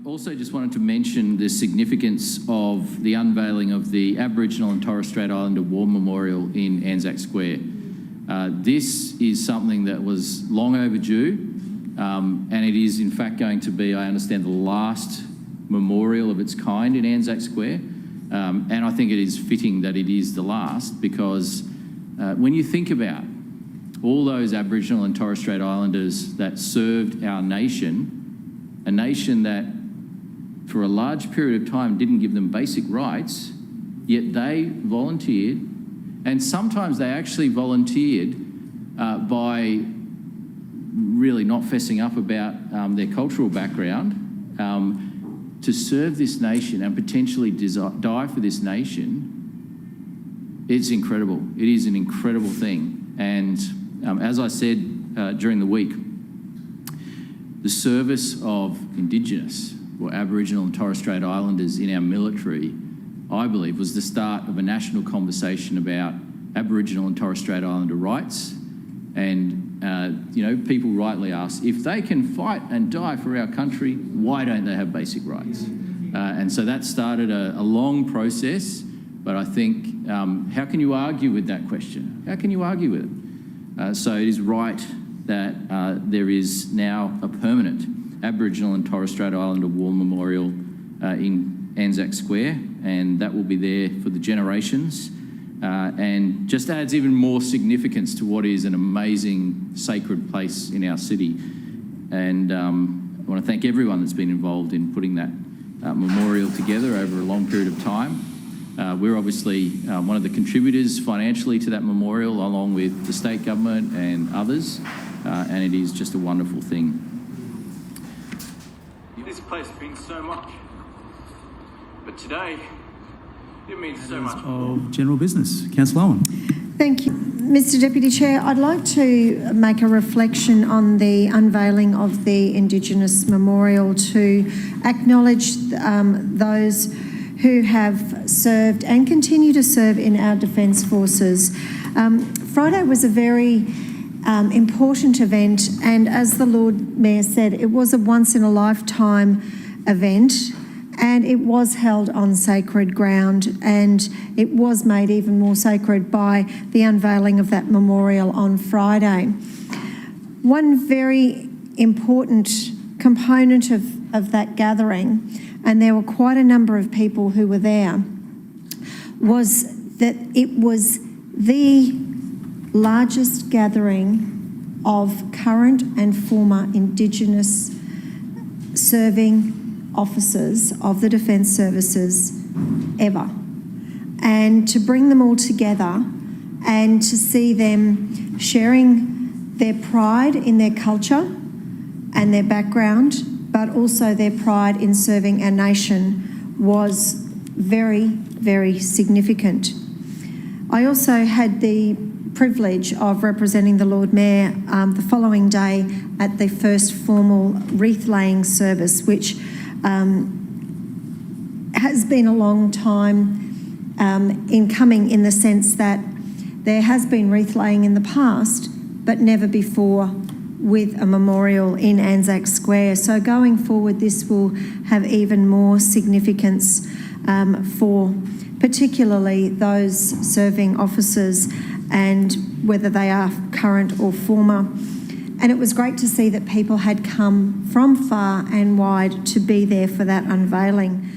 Also just wanted to mention the significance of the unveiling of the Aboriginal and Torres Strait Islander War Memorial in Anzac Square. This is something that was long overdue, and it is in fact going to be, I understand, the last memorial of its kind in Anzac Square. And I think it is fitting that it is the last, because when you think about all those Aboriginal and Torres Strait Islanders that served our nation, a nation that for a large period of time didn't give them basic rights, yet they volunteered, and sometimes they actually volunteered by really not fessing up about their cultural background, to serve this nation and potentially die for this nation. It's incredible. It is an incredible thing. And as I said during the week, the service of Indigenous or Aboriginal and Torres Strait Islanders in our military, I believe, was the start of a national conversation about Aboriginal and Torres Strait Islander rights. And people rightly ask, if they can fight and die for our country, why don't they have basic rights? And so that started a long process, but I think, how can you argue with that question? How can you argue with it? So it is right that there is now a permanent Aboriginal and Torres Strait Islander War Memorial in Anzac Square, and that will be there for the generations. And just adds even more significance to what is an amazing sacred place in our city. And I want to thank everyone that's been involved in putting that memorial together over a long period of time. We're obviously one of the contributors financially to that memorial, along with the state government and others, and it is just a wonderful thing. This place means so much, but today, it means so much. Of general business. Councillor Owen. Thank you. Mr Deputy Chair, I'd like to make a reflection on the unveiling of the Indigenous Memorial to acknowledge those who have served and continue to serve in our Defence Forces. Friday was a very important event, and as the Lord Mayor said, it was a once-in-a-lifetime event. And it was held on sacred ground, and it was made even more sacred by the unveiling of that memorial on Friday. One very important component of that gathering, and there were quite a number of people who were there, was that it was the largest gathering of current and former Indigenous serving officers of the Defence Services ever. And to bring them all together and to see them sharing their pride in their culture and their background, but also their pride in serving our nation, was very, very significant. I also had the privilege of representing the Lord Mayor the following day at the first formal wreath-laying service, which has been a long time in coming, in the sense that there has been wreath laying in the past, but never before with a memorial in Anzac Square. So going forward, this will have even more significance for particularly those serving officers, and whether they are current or former. And it was great to see that people had come from far and wide to be there for that unveiling.